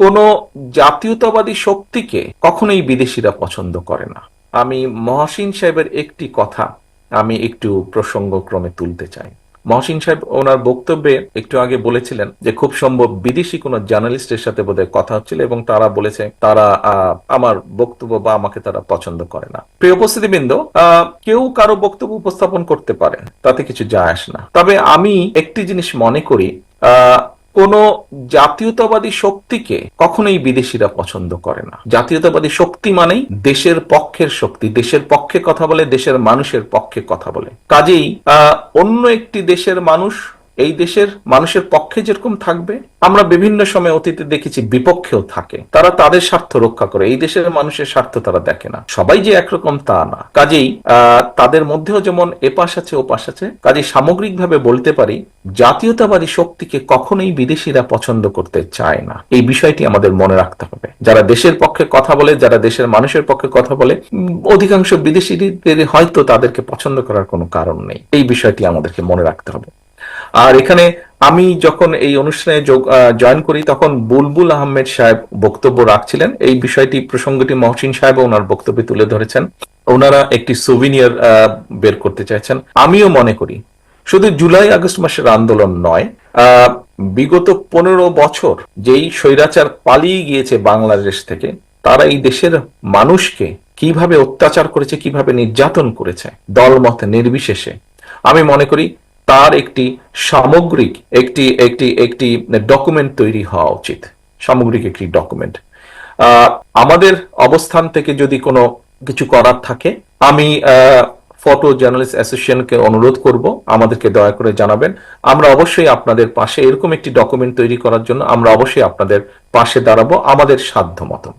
কোনো জাতীয়তাবাদী শক্তিকে কখনোই বিদেশিরা পছন্দ করে না। আমি মহসিন সাহেবের একটি কথা আমি একটু প্রসঙ্গক্রমে তুলতে চাই। মহসিন সাহেব ওনার বক্তব্যে একটু আগে বলেছিলেন যে খুব সম্ভব বিদেশি কোনো জার্নালিস্টের সাথে বোধহয় কথা হচ্ছিল এবং তারা বলেছে তারা আমার বক্তব্য বা আমাকে তারা পছন্দ করে না। প্রিয় উপস্থিতিবৃন্দ, কেউ কারো বক্তব্য উপস্থাপন করতে পারে, তাতে কিছু যায় আসে না। তবে আমি একটি জিনিস মনে করি, কোন জাতীয়তাবাদী শক্তিকে কখনোই বিদেশিরা পছন্দ করে না। জাতীয়তাবাদী শক্তি মানেই দেশের পক্ষের শক্তি, দেশের পক্ষে কথা বলে, দেশের মানুষের পক্ষে কথা বলে। কাজেই অন্য একটি দেশের মানুষ এই দেশের মানুষের পক্ষে যেরকম থাকবে, আমরা বিভিন্ন সময় অতীতে দেখেছি বিপক্ষেও থাকে। তারা তাদের স্বার্থ রক্ষা করে, এই দেশের মানুষের স্বার্থ তারা দেখে না। সবাই যে একরকম তা না। কাজেই তাদের মধ্যেও যেমন এপাশ আছে ওপাশ আছে। কাজেই সামগ্রিকভাবে বলতে পারি জাতীয়তাবাদী শক্তিকে কখনোই বিদেশিরা পছন্দ করতে চায় না। এই বিষয়টি আমাদের মনে রাখতে হবে। যারা দেশের পক্ষে কথা বলে, যারা দেশের মানুষের পক্ষে কথা বলে, অধিকাংশ বিদেশিদের হয়তো তাদেরকে পছন্দ করার কোনো কারণ নেই। এই বিষয়টি আমাদেরকে মনে রাখতে হবে। আর এখানে আমি যখন এই অনুষ্ঠানে জয়েন করি তখন বুলবুল আহমেদ সাহেব বক্তব্য রাখছিলেন। এই বিষয়টি প্রসঙ্গটি মহসিন সাহেব ওনার বক্তব্যে তুলে ধরেছেন। ওনারা একটি সুভিনিয়র বের করতে চাইছেন। আমিও মনে করি শুধু জুলাই আগস্ট মাসের আন্দোলন নয়, বিগত 15 বছর যেই স্বৈরাচার পালিয়ে গিয়েছে বাংলাদেশ থেকে, তারা এই দেশের মানুষকে কিভাবে অত্যাচার করেছে, কিভাবে নির্যাতন করেছে দলমত নির্বিশেষে, আমি মনে করি তার একটি সামগ্রিক একটি ডকুমেন্ট তৈরি হওয়া উচিত। সামগ্রিক একটি ডকুমেন্ট। আমাদের অবস্থান থেকে যদি কোনো কিছু করার থাকে, আমি ফটো জার্নালিস্ট অ্যাসোসিয়েশনকে অনুরোধ করব আমাদেরকে দয়া করে জানাবেন। আমরা অবশ্যই আপনাদের পাশে, এরকম একটি ডকুমেন্ট তৈরি করার জন্য আমরা অবশ্যই আপনাদের পাশে দাঁড়াবো আমাদের সাধ্য মতো।